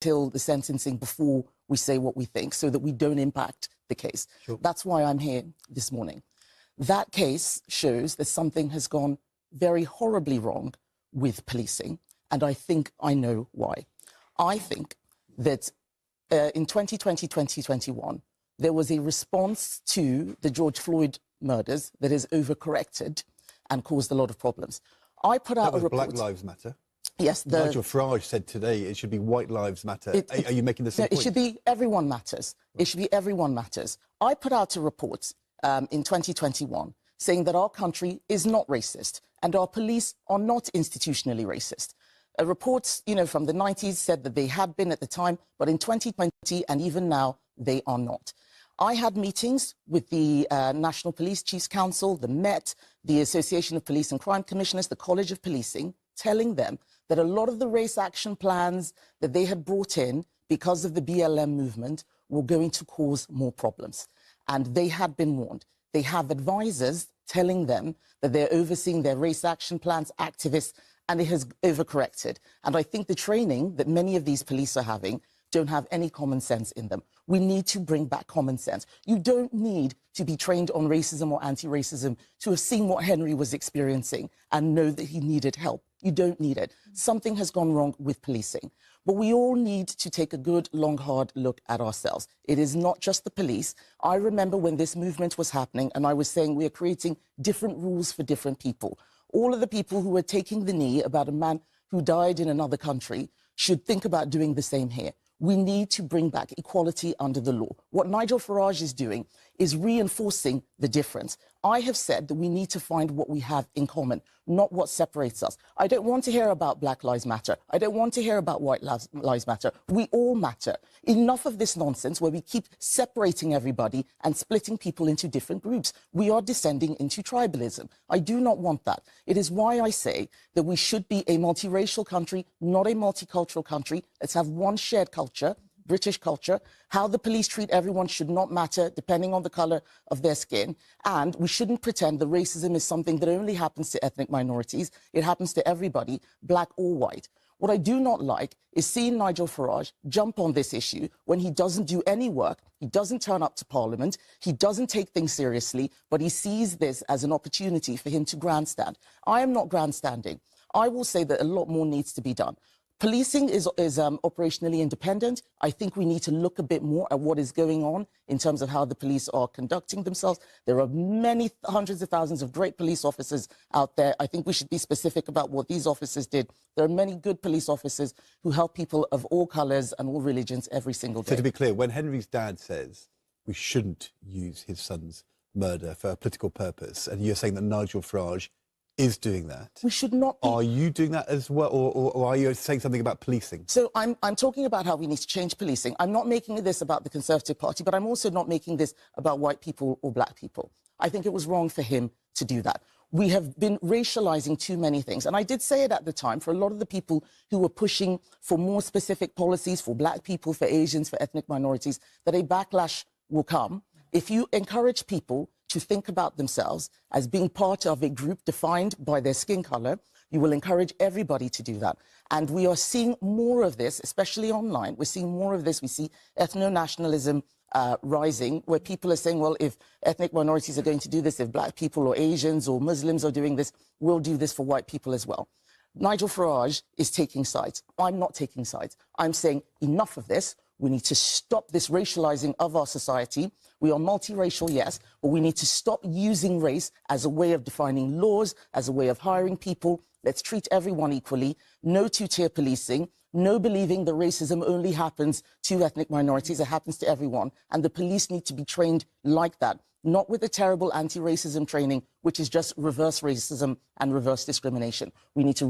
till the sentencing before we say what we think, so that we don't impact the case. Sure. That's why I'm here this morning. That case shows that something has gone very horribly wrong with policing, and I think I know why. I think that in 2020, 2021, there was a response to the George Floyd murders that has overcorrected and caused a lot of problems. I put out a report. Black Lives Matter. Yes. Nigel Farage said today it should be White Lives Matter. Are you making the same point? It should be everyone matters. Right. It should be everyone matters. I put out a report in 2021 saying that our country is not racist and our police are not institutionally racist. Reports, from the 90s said that they had been at the time, but in 2020 and even now, they are not. I had meetings with the National Police Chiefs Council, the Met, the Association of Police and Crime Commissioners, the College of Policing, telling them that a lot of the race action plans that they had brought in because of the BLM movement were going to cause more problems. And they had been warned. They have advisors telling them that they're overseeing their race action plans, activists, and it has overcorrected. And I think the training that many of these police are having don't have any common sense in them. We need to bring back common sense. You don't need to be trained on racism or anti-racism to have seen what Henry was experiencing and know that he needed help. You don't need it. Something has gone wrong with policing. But we all need to take a good, long, hard look at ourselves. It is not just the police. I remember when this movement was happening and I was saying we are creating different rules for different people. All of the people who were taking the knee about a man who died in another country should think about doing the same here. We need to bring back equality under the law. What Nigel Farage is doing is reinforcing the difference. I have said that we need to find what we have in common, not what separates us. I don't want to hear about Black Lives Matter. I don't want to hear about White Lives Matter. We all matter. Enough of this nonsense where we keep separating everybody and splitting people into different groups. We are descending into tribalism. I do not want that. It is why I say that we should be a multiracial country, not a multicultural country. Let's have one shared culture, British culture. How the police treat everyone should not matter depending on the colour of their skin. And we shouldn't pretend that racism is something that only happens to ethnic minorities. It happens to everybody, black or white. What I do not like is seeing Nigel Farage jump on this issue when he doesn't do any work, he doesn't turn up to Parliament, he doesn't take things seriously, but he sees this as an opportunity for him to grandstand. I am not grandstanding. I will say that a lot more needs to be done. Policing is operationally independent. I think we need to look a bit more at what is going on in terms of how the police are conducting themselves. There are many hundreds of thousands of great police officers out there. I think we should be specific about what these officers did. There are many good police officers who help people of all colours and all religions every single day. So to be clear, when Henry's dad says we shouldn't use his son's murder for a political purpose, and you're saying that Nigel Farage is doing that. We should not be... Are you doing that as well, or are you saying something about policing? So I'm talking about how we need to change policing. I'm not making this about the Conservative Party, but I'm also not making this about white people or black people. I think it was wrong for him to do that. We have been racializing too many things. And I did say it at the time, for a lot of the people who were pushing for more specific policies for black people, for Asians, for ethnic minorities, that a backlash will come if you encourage people to think about themselves as being part of a group defined by their skin color. You will encourage everybody to do that. And we are seeing more of this, especially online. We're seeing more of this. We see ethno-nationalism rising, where people are saying, well, if ethnic minorities are going to do this, if black people or Asians or Muslims are doing this, we'll do this for white people as well. Nigel Farage is taking sides. I'm not taking sides. I'm saying enough of this. We need to stop this racializing of our society. We are multiracial, yes, but we need to stop using race as a way of defining laws, as a way of hiring people. Let's treat everyone equally. No two-tier policing. No believing that racism only happens to ethnic minorities. It happens to everyone. And the police need to be trained like that, not with the terrible anti-racism training, which is just reverse racism and reverse discrimination. We need to